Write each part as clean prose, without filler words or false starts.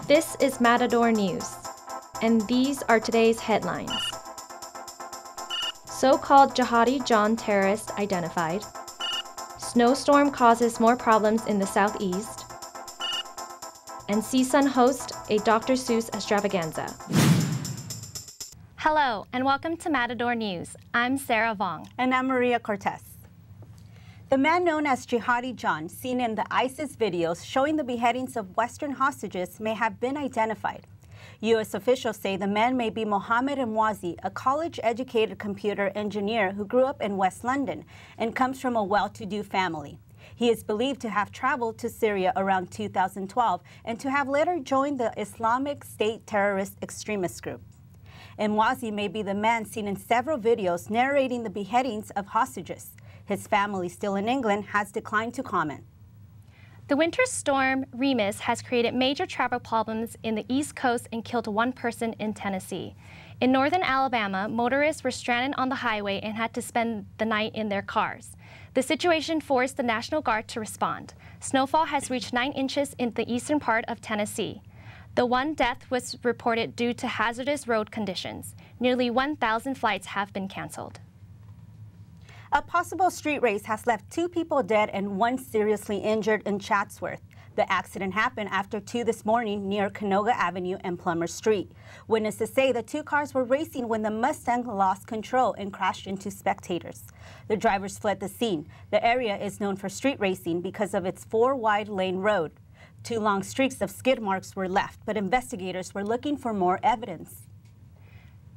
This is Matador News, and these are today's headlines. So-called Jihadi John terrorist identified. Snowstorm causes more problems in the southeast. And CSUN hosts a Dr. Seuss extravaganza. Hello, and welcome to Matador News. I'm Sara Vong. And I'm Maria Cortez. The man known as Jihadi John, seen in the ISIS videos showing the beheadings of Western hostages, may have been identified. U.S. officials say the man may be Mohammed Mwazi, a college-educated computer engineer who grew up in West London and comes from a well-to-do family. He is believed to have traveled to Syria around 2012 and to have later joined the Islamic State terrorist extremist group. Mwazi may be the man seen in several videos narrating the beheadings of hostages. His family, still in England, has declined to comment. The winter storm Remus has created major travel problems in the East Coast and killed one person in Tennessee. In northern Alabama, motorists were stranded on the highway and had to spend the night in their cars. The situation forced the National Guard to respond. Snowfall has reached 9 inches in the eastern part of Tennessee. The one death was reported due to hazardous road conditions. Nearly 1,000 flights have been canceled. A possible street race has left 2 people dead and 1 seriously injured in Chatsworth. The accident happened after 2 this morning near Canoga Avenue and Plummer Street. Witnesses say the 2 cars were racing when the Mustang lost control and crashed into spectators. The drivers fled the scene. The area is known for street racing because of its 4-wide lane road. 2 long streaks of skid marks were left, but investigators were looking for more evidence.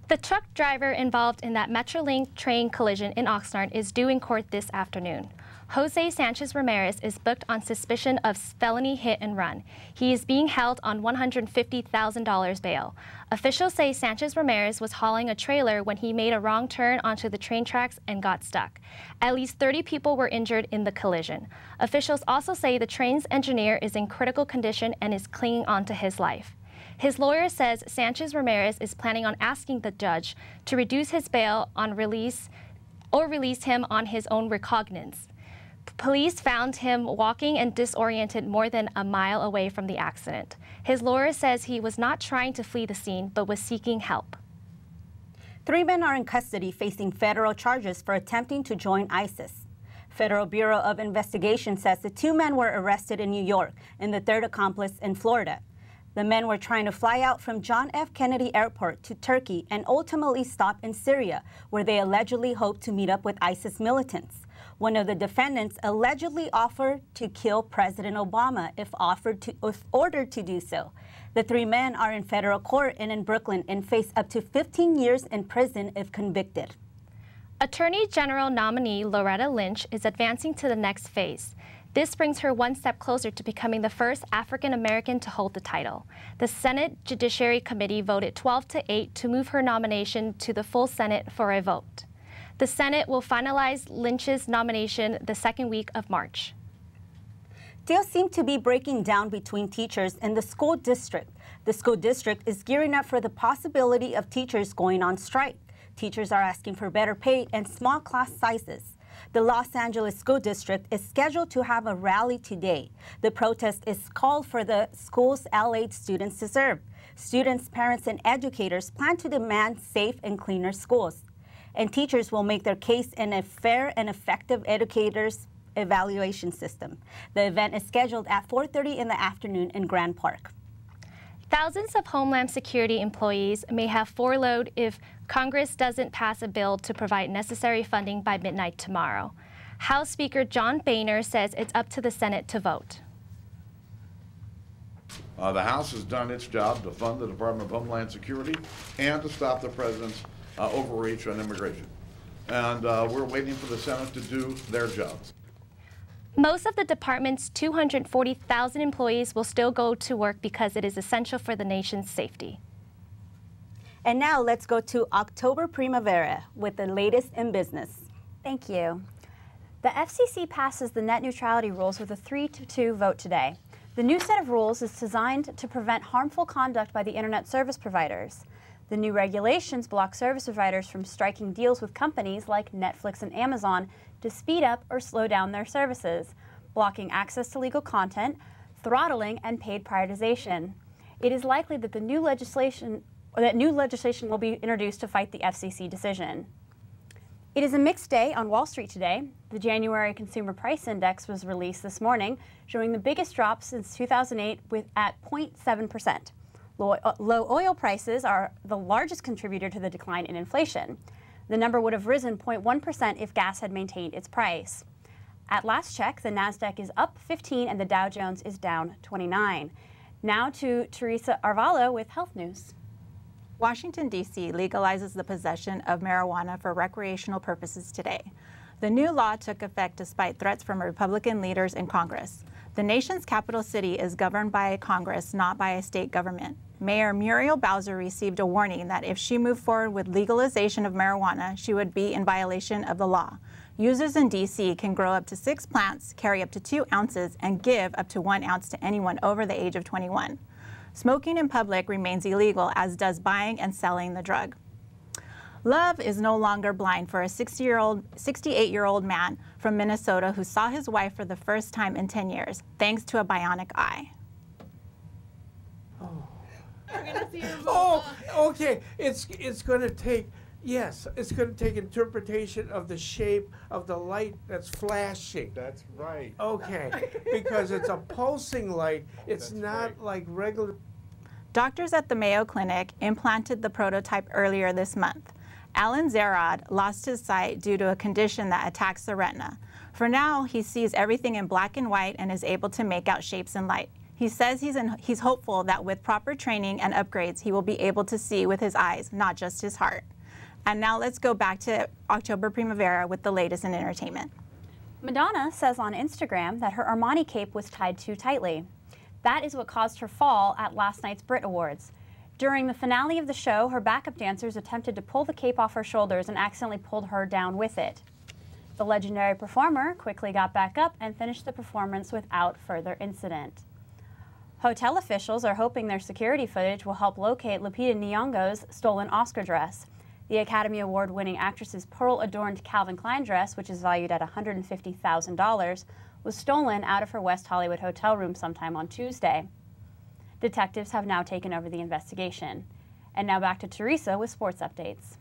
The truck driver involved in that Metrolink train collision in Oxnard is due in court this afternoon. Jose Sanchez Ramirez is booked on suspicion of felony hit and run. He is being held on $150,000 bail. Officials say Sanchez Ramirez was hauling a trailer when he made a wrong turn onto the train tracks and got stuck. At least 30 people were injured in the collision. Officials also say the train's engineer is in critical condition and is clinging onto his life. His lawyer says Sanchez Ramirez is planning on asking the judge to reduce his bail on release or release him on his own recognizance. Police found him walking and disoriented more than a mile away from the accident. His lawyer says he was not trying to flee the scene, but was seeking help. 3 men are in custody facing federal charges for attempting to join ISIS. Federal Bureau of Investigation says the 2 men were arrested in New York and the 3rd accomplice in Florida. The men were trying to fly out from John F. Kennedy Airport to Turkey and ultimately stop in Syria, where they allegedly hoped to meet up with ISIS militants. One of the defendants allegedly offered to kill President Obama if ordered to do so. The 3 men are in federal court and in Brooklyn and face up to 15 years in prison if convicted. Attorney General nominee Loretta Lynch is advancing to the next phase. This brings her 1 step closer to becoming the first African American to hold the title. The Senate Judiciary Committee voted 12-8 to move her nomination to the full Senate for a vote. The Senate will finalize Lynch's nomination the 2nd week of March. Deals seem to be breaking down between teachers and the school district. The school district is gearing up for the possibility of teachers going on strike. Teachers are asking for better pay and small class sizes. The Los Angeles School District is scheduled to have a rally today. The protest is called for the school's LA students deserve. Students, parents, and educators plan to demand safe and cleaner schools. And teachers will make their case in a fair and effective educators' evaluation system. The event is scheduled at 4:30 in the afternoon in Grand Park. Thousands of Homeland Security employees may have furloughed if Congress doesn't pass a bill to provide necessary funding by midnight tomorrow. House Speaker John Boehner says it's up to the Senate to vote. The House has done its job to fund the Department of Homeland Security and to stop the president's overreach on immigration. And we're waiting for the Senate to do their jobs. Most of the department's 240,000 employees will still go to work because it is essential for the nation's safety. And now let's go to October Primavera with the latest in business. Thank you. The FCC passes the net neutrality rules with a 3-2 vote today. The new set of rules is designed to prevent harmful conduct by the internet service providers. The new regulations block service providers from striking deals with companies like Netflix and Amazon to speed up or slow down their services, blocking access to legal content, throttling, and paid prioritization. It is likely that new legislation will be introduced to fight the FCC decision. It is a mixed day on Wall Street today. The January Consumer Price Index was released this morning, showing the biggest drop since 2008 at 0.7%. Low oil prices are the largest contributor to the decline in inflation. The number would have risen 0.1% if gas had maintained its price. At last check, the Nasdaq is up 15 and the Dow Jones is down 29. Now to Teresa Arevalo with health news. Washington, D.C. legalizes the possession of marijuana for recreational purposes today. The new law took effect despite threats from Republican leaders in Congress. The nation's capital city is governed by Congress, not by a state government. Mayor Muriel Bowser received a warning that if she moved forward with legalization of marijuana, she would be in violation of the law. Users in D.C. can grow up to 6 plants, carry up to 2 ounces, and give up to 1 ounce to anyone over the age of 21. Smoking in public remains illegal, as does buying and selling the drug. Love is no longer blind for a 68-year-old man from Minnesota who saw his wife for the first time in 10 years, thanks to a bionic eye. Oh. Oh, okay. It's going to take, yes, it's going to take interpretation of the shape of the light that's flashing. That's right. Okay, because it's a pulsing light. It's not like regular. Doctors at the Mayo Clinic implanted the prototype earlier this month. Alan Zerad lost his sight due to a condition that attacks the retina. For now, he sees everything in black and white and is able to make out shapes in light. He says he's hopeful that with proper training and upgrades, he will be able to see with his eyes, not just his heart. And now let's go back to October Primavera with the latest in entertainment. Madonna says on Instagram that her Armani cape was tied too tightly. That is what caused her fall at last night's Brit Awards. During the finale of the show, her backup dancers attempted to pull the cape off her shoulders and accidentally pulled her down with it. The legendary performer quickly got back up and finished the performance without further incident. Hotel officials are hoping their security footage will help locate Lupita Nyong'o's stolen Oscar dress. The Academy Award-winning actress's pearl-adorned Calvin Klein dress, which is valued at $150,000, was stolen out of her West Hollywood hotel room sometime on Tuesday. Detectives have now taken over the investigation. And now back to Teresa with sports updates.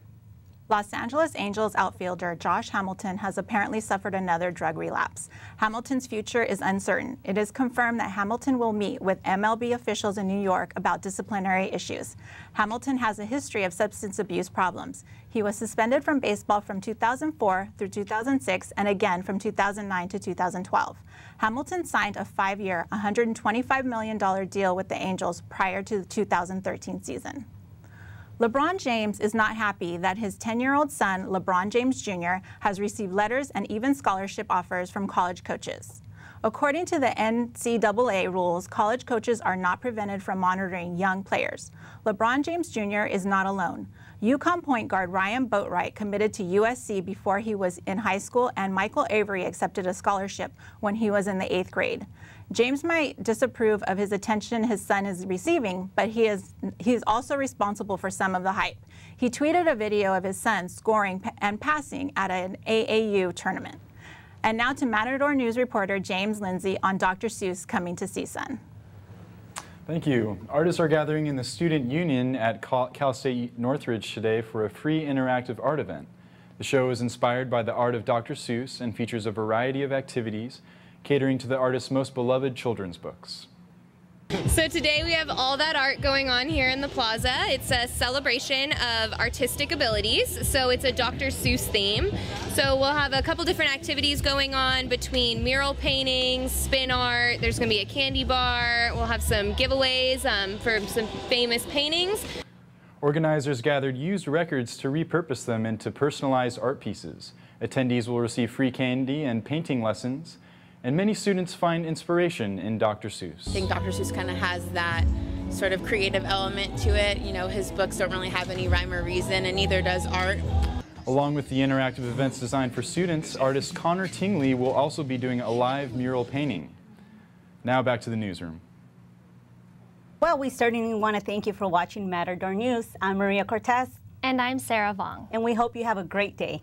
Los Angeles Angels outfielder Josh Hamilton has apparently suffered another drug relapse. Hamilton's future is uncertain. It is confirmed that Hamilton will meet with MLB officials in New York about disciplinary issues. Hamilton has a history of substance abuse problems. He was suspended from baseball from 2004 through 2006 and again from 2009 to 2012. Hamilton signed a 5-year, $125 million deal with the Angels prior to the 2013 season. LeBron James is not happy that his 10-year-old son, LeBron James Jr., has received letters and even scholarship offers from college coaches. According to the NCAA rules, college coaches are not prevented from monitoring young players. LeBron James Jr. is not alone. UConn point guard Ryan Boatwright committed to USC before he was in high school, and Michael Avery accepted a scholarship when he was in the 8th grade. James might disapprove of his attention his son is receiving, but he is also responsible for some of the hype. He tweeted a video of his son scoring and passing at an AAU tournament. And now to Matador News reporter James Lindsay on Dr. Seuss coming to CSUN. Thank you. Artists are gathering in the Student Union at Cal State Northridge today for a free interactive art event. The show is inspired by the art of Dr. Seuss and features a variety of activities catering to the artist's most beloved children's books. So today we have all that art going on here in the plaza. It's a celebration of artistic abilities, so it's a Dr. Seuss theme. So we'll have a couple different activities going on between mural paintings, spin art, there's going to be a candy bar, we'll have some giveaways for some famous paintings. Organizers gathered used records to repurpose them into personalized art pieces. Attendees will receive free candy and painting lessons, and many students find inspiration in Dr. Seuss. I think Dr. Seuss kind of has that sort of creative element to it. You know, his books don't really have any rhyme or reason, and neither does art. Along with the interactive events designed for students, artist Connor Tingley will also be doing a live mural painting. Now back to the newsroom. Well, we certainly want to thank you for watching Matador News. I'm Maria Cortez. And I'm Sara Vong. And we hope you have a great day.